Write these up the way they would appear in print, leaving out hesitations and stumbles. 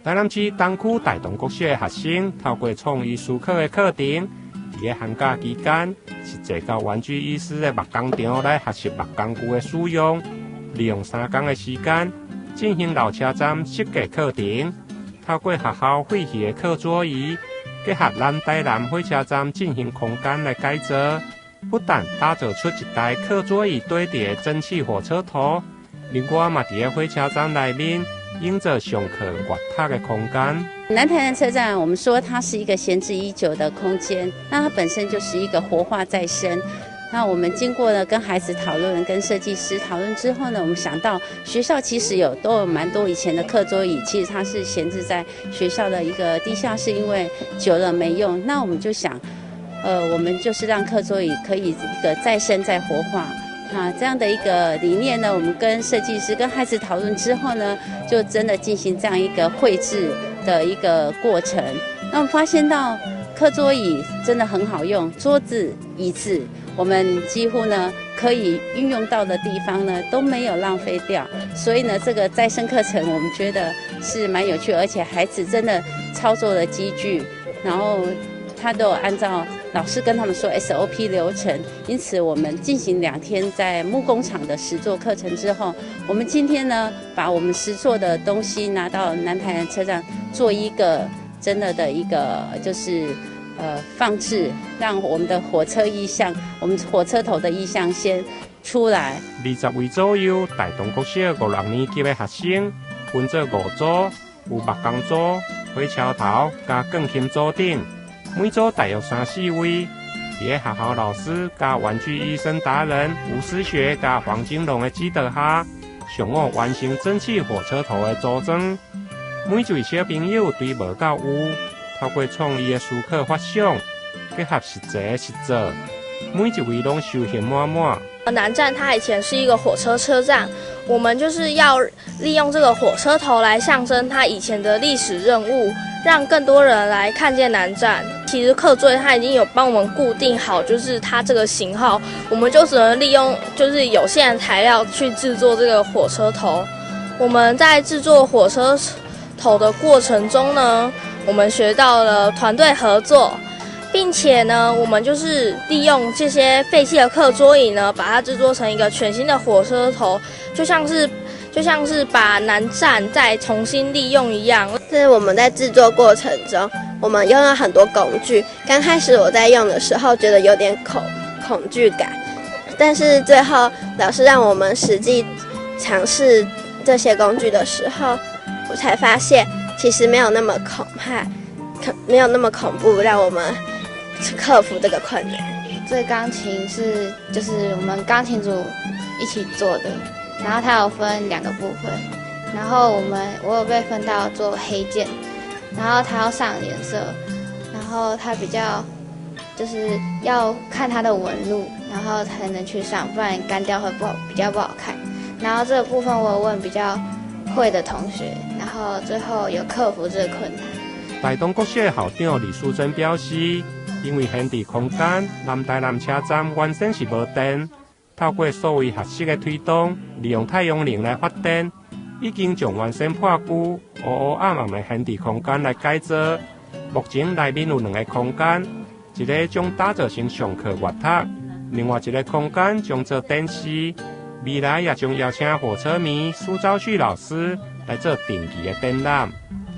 台南市东区大同国小的学生透过创意思考的课程，在寒假期间，是坐到玩具医师的木工厂来学习木工具的使用，利用3天的时间进行老车站设计课程，透过学校废弃的课桌椅，结合咱台南火车站进行空间来改造，不但打造出一台课桌椅堆叠蒸汽火车头，另外嘛伫个火车站内面。营造上课阅读的空间。南台南车站，我们说它是一个闲置已久的空间，那它本身就是一个活化再生。那我们经过了跟孩子讨论、跟设计师讨论之后呢，我们想到学校其实都有蛮多以前的课桌椅，其实它是闲置在学校的一个地下室，因为久了没用。那我们就想，我们就是让课桌椅可以一个再生再活化。这样的一个理念呢，我们跟设计师、跟孩子讨论之后呢，就真的进行这样一个绘制的一个过程。那我们发现到课桌椅真的很好用，桌子、椅子，我们几乎呢可以运用到的地方呢都没有浪费掉。所以呢，这个再生课程我们觉得是蛮有趣，而且孩子真的操作了机具，然后他都有按照老师跟他们说 SOP 流程，因此我们进行2天在木工厂的实作课程之后，我们今天呢把我们实作的东西拿到南台南车站做一个真的一个就是放置，让我们的火车意象，我们火车头的意象先出来。20位左右大同国小5、6年级的学生分做5组，有木工组、火车头加钢琴组等。每组大约3、4位，伫个学校老师加玩具医生达人吴思学加黄金龙的指导下，上午完成蒸汽火车头的组装。每一位小朋友对无到有，透过创意的思考发想，结合实际的实作，每一位拢收获满满。南站它以前是一个火车车站，我们就是要利用这个火车头来象征它以前的历史任务，让更多人来看见南站。其实课桌它已经有帮我们固定好，就是它这个型号，我们就只能利用就是有限的材料去制作这个火车头。我们在制作火车头的过程中呢，我们学到了团队合作，并且呢，我们就是利用这些废弃的课桌椅呢，把它制作成一个全新的火车头，就像是把南站再重新利用一样。是我们在制作过程中，我们用了很多工具。刚开始我在用的时候，觉得有点恐惧感，但是最后老师让我们实际尝试这些工具的时候，我才发现其实没有那么没有那么恐怖，让我们克服这个困难。这钢琴就是我们钢琴组一起做的，然后它有分2个部分，然后我有被分到做黑键，然后它要上颜色，然后它比较就是要看它的纹路，然后才能去上，不然干掉会比较不好看。然后这个部分我有问比较会的同学，然后最后有克服这个困难。大同国小校长李淑珍表示，因为闲置空间，南台南车站原先是无电，透过所谓学习的推动，利用太阳能来发电，已经将原先破旧、黑暗暗的闲置空间来改造。目前内面有2个空间，一个将打造成上课阅读，另外一个空间将做电视。未来也将邀请火车迷苏昭旭老师来做定期的展览。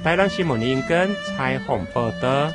台南新闻引根采访报道。